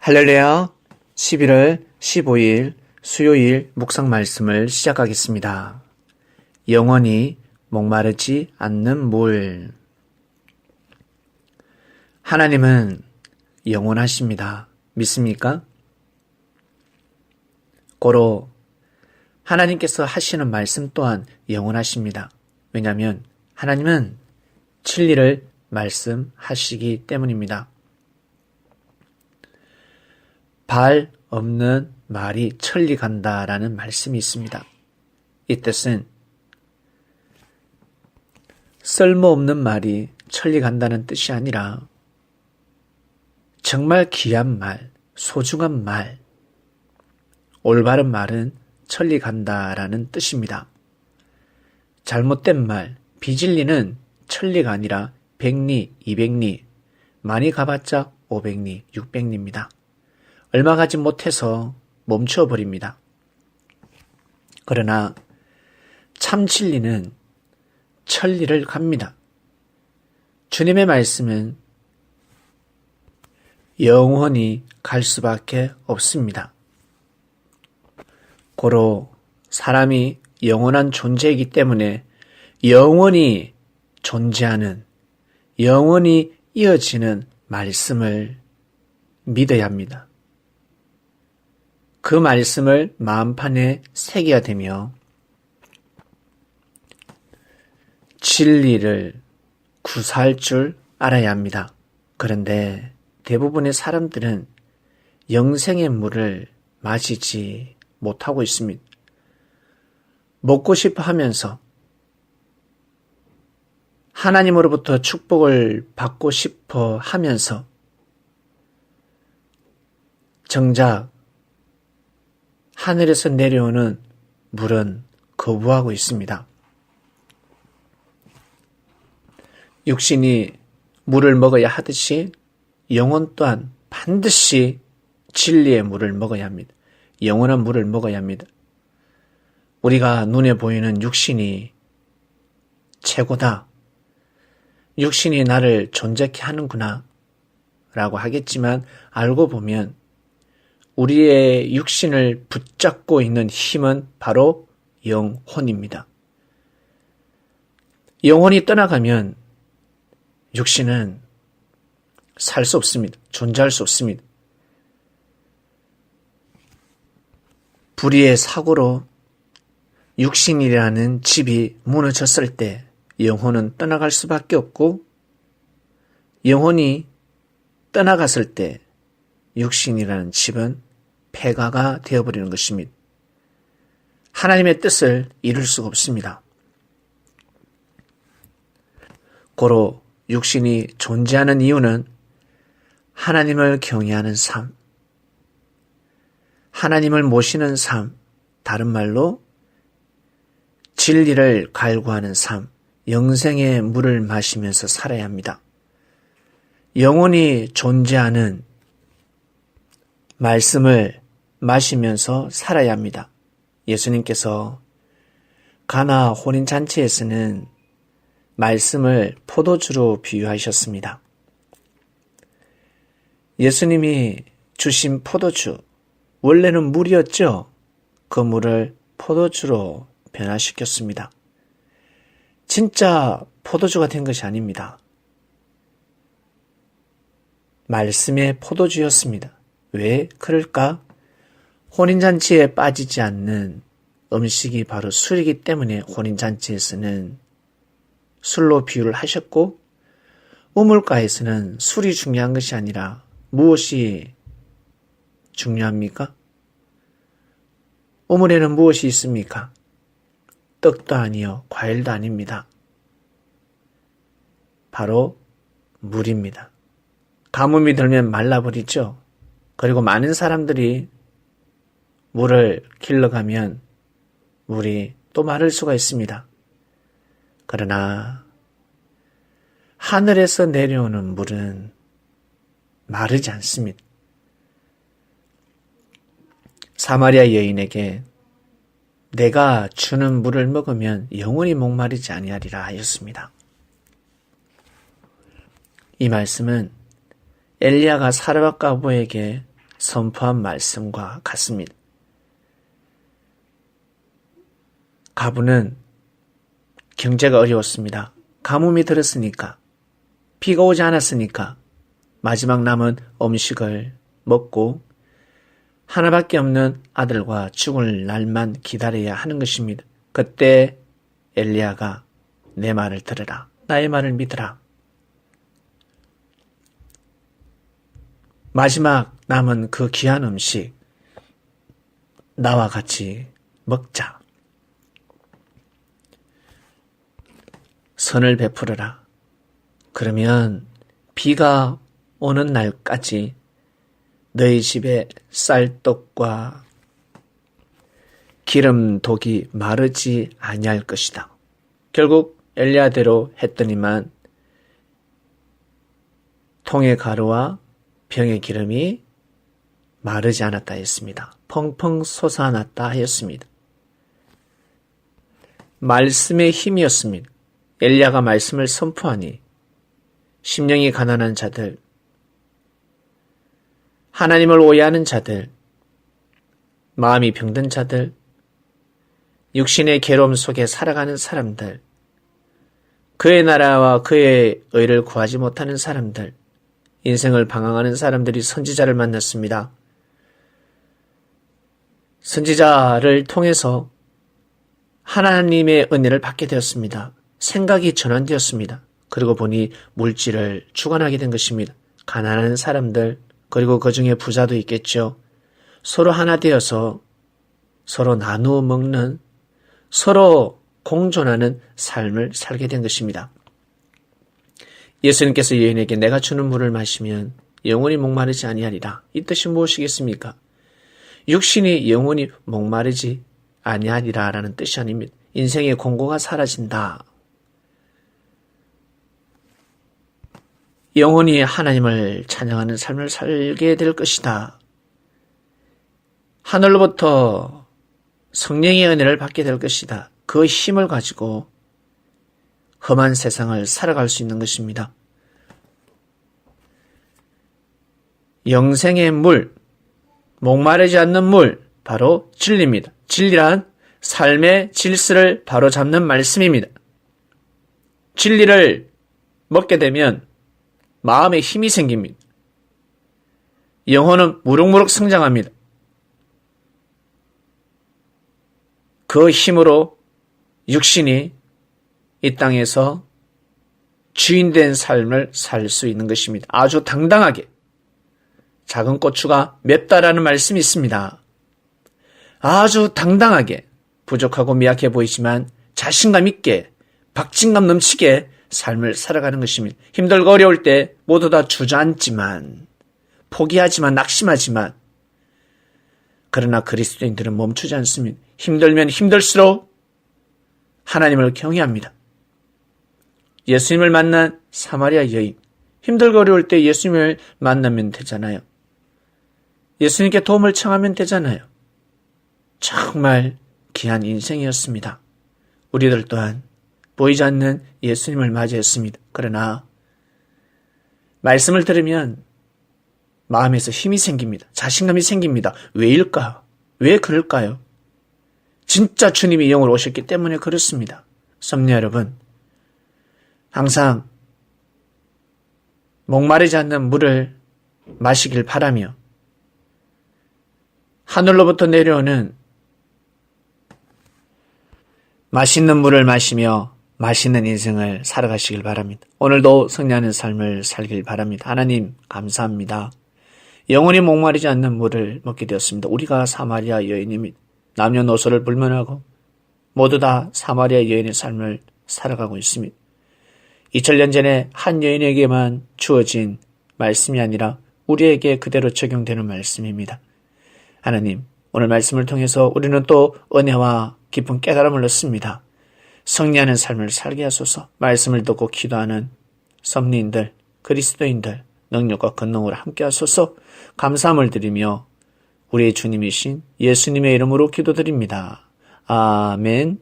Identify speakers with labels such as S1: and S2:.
S1: 할렐루야. 11월 15일 수요일 묵상 말씀을 시작하겠습니다. 영원히 목마르지 않는 물. 하나님은 영원하십니다. 믿습니까? 고로 하나님께서 하시는 말씀 또한 영원하십니다. 왜냐하면 하나님은 진리를 말씀하시기 때문입니다. 발 없는 말이 천리 간다라는 말씀이 있습니다. 이 뜻은 쓸모없는 말이 천리 간다는 뜻이 아니라 정말 귀한 말, 소중한 말, 올바른 말은 천리 간다라는 뜻입니다. 잘못된 말, 비진리는 천리가 아니라 백리, 이백리, 많이 가봤자 500리, 600리입니다. 얼마 가지 못해서 멈춰버립니다. 그러나 참 진리는 천리를 갑니다. 주님의 말씀은 영원히 갈 수밖에 없습니다. 고로 사람이 영원한 존재이기 때문에 영원히 존재하는, 영원히 이어지는 말씀을 믿어야 합니다. 그 말씀을 마음판에 새겨야 되며 진리를 구사할 줄 알아야 합니다. 그런데 대부분의 사람들은 영생의 물을 마시지 못하고 있습니다. 먹고 싶어 하면서 하나님으로부터 축복을 받고 싶어 하면서 정작 하늘에서 내려오는 물은 거부하고 있습니다. 육신이 물을 먹어야 하듯이 영혼 또한 반드시 진리의 물을 먹어야 합니다. 영원한 물을 먹어야 합니다. 우리가 눈에 보이는 육신이 최고다. 육신이 나를 존재케 하는구나 라고 하겠지만 알고 보면 우리의 육신을 붙잡고 있는 힘은 바로 영혼입니다. 영혼이 떠나가면 육신은 살 수 없습니다. 존재할 수 없습니다. 불의의 사고로 육신이라는 집이 무너졌을 때 영혼은 떠나갈 수밖에 없고, 영혼이 떠나갔을 때 육신이라는 집은 폐가가 되어버리는 것입니다. 하나님의 뜻을 이룰 수가 없습니다. 고로 육신이 존재하는 이유는 하나님을 경외하는 삶, 하나님을 모시는 삶, 다른 말로 진리를 갈구하는 삶, 영생의 물을 마시면서 살아야 합니다. 영원히 존재하는 말씀을 마시면서 살아야 합니다. 예수님께서 가나 혼인잔치에서는 말씀을 포도주로 비유하셨습니다. 예수님이 주신 포도주, 원래는 물이었죠. 그 물을 포도주로 변화시켰습니다. 진짜 포도주가 된 것이 아닙니다. 말씀의 포도주였습니다. 왜 그럴까? 혼인잔치에 빠지지 않는 음식이 바로 술이기 때문에 혼인잔치에서는 술로 비유를 하셨고, 우물가에서는 술이 중요한 것이 아니라 무엇이 중요합니까? 우물에는 무엇이 있습니까? 떡도 아니요, 과일도 아닙니다. 바로 물입니다. 가뭄이 들면 말라버리죠. 그리고 많은 사람들이 물을 길러가면 물이 또 마를 수가 있습니다. 그러나 하늘에서 내려오는 물은 마르지 않습니다. 사마리아 여인에게 내가 주는 물을 먹으면 영원히 목마르지 아니하리라 하였습니다. 이 말씀은 엘리야가 사르밧 과부에게 선포한 말씀과 같습니다. 가부는 경제가 어려웠습니다. 가뭄이 들었으니까, 비가 오지 않았으니까 마지막 남은 음식을 먹고 하나밖에 없는 아들과 죽을 날만 기다려야 하는 것입니다. 그때 엘리야가 내 말을 들으라. 나의 말을 믿으라. 마지막 남은 그 귀한 음식 나와 같이 먹자. 선을 베풀어라. 그러면 비가 오는 날까지 너희 집에 쌀떡과 기름독이 마르지 아니할 것이다. 결국 엘리야대로 했더니만 통의 가루와 병의 기름이 마르지 않았다 했습니다. 펑펑 솟아났다 하였습니다. 말씀의 힘이었습니다. 엘리야가 말씀을 선포하니 심령이 가난한 자들, 하나님을 오해하는 자들, 마음이 병든 자들, 육신의 괴로움 속에 살아가는 사람들, 그의 나라와 그의 의를 구하지 못하는 사람들, 인생을 방황하는 사람들이 선지자를 만났습니다. 선지자를 통해서 하나님의 은혜를 받게 되었습니다. 생각이 전환되었습니다. 그리고 보니 물질을 주관하게 된 것입니다. 가난한 사람들, 그리고 그 중에 부자도 있겠죠. 서로 하나 되어서 서로 나누어 먹는, 서로 공존하는 삶을 살게 된 것입니다. 예수님께서 여인에게 내가 주는 물을 마시면 영원히 목마르지 아니하리라. 이 뜻이 무엇이겠습니까? 육신이 영원히 목마르지 아니하리라 라는 뜻이 아닙니다. 인생의 공고가 사라진다. 영원히 하나님을 찬양하는 삶을 살게 될 것이다. 하늘로부터 성령의 은혜를 받게 될 것이다. 그 힘을 가지고 험한 세상을 살아갈 수 있는 것입니다. 영생의 물, 목마르지 않는 물, 바로 진리입니다. 진리란 삶의 질서를 바로잡는 말씀입니다. 진리를 먹게 되면 마음에 힘이 생깁니다. 영혼은 무럭무럭 성장합니다. 그 힘으로 육신이 이 땅에서 주인된 삶을 살 수 있는 것입니다. 아주 당당하게. 작은 고추가 맵다라는 말씀이 있습니다. 아주 당당하게, 부족하고 미약해 보이지만 자신감 있게, 박진감 넘치게 삶을 살아가는 것입니다. 힘들고 어려울 때 모두 다 주저앉지만, 포기하지만, 낙심하지만, 그러나 그리스도인들은 멈추지 않습니다. 힘들면 힘들수록 하나님을 경외합니다. 예수님을 만난 사마리아 여인, 힘들고 어려울 때 예수님을 만나면 되잖아요. 예수님께 도움을 청하면 되잖아요. 정말 귀한 인생이었습니다. 우리들 또한 보이지 않는 예수님을 맞이했습니다. 그러나 말씀을 들으면 마음에서 힘이 생깁니다. 자신감이 생깁니다. 왜일까? 왜 그럴까요? 진짜 주님이 영으로 오셨기 때문에 그렇습니다. 썸녀 여러분, 항상 목마르지 않는 물을 마시길 바라며 하늘로부터 내려오는 맛있는 물을 마시며 맛있는 인생을 살아가시길 바랍니다. 오늘도 승리하는 삶을 살길 바랍니다. 하나님 감사합니다. 영원히 목마르지 않는 물을 먹게 되었습니다. 우리가 사마리아 여인입니다. 남녀노소를 불문하고 모두 다 사마리아 여인의 삶을 살아가고 있습니다. 2000년 전에 한 여인에게만 주어진 말씀이 아니라 우리에게 그대로 적용되는 말씀입니다. 하나님, 오늘 말씀을 통해서 우리는 또 은혜와 깊은 깨달음을 얻습니다. 승리하는 삶을 살게 하소서. 말씀을 듣고 기도하는 섭리인들, 그리스도인들, 능력과 권능으로 함께 하소서. 감사함을 드리며 우리의 주님이신 예수님의 이름으로 기도드립니다. 아멘.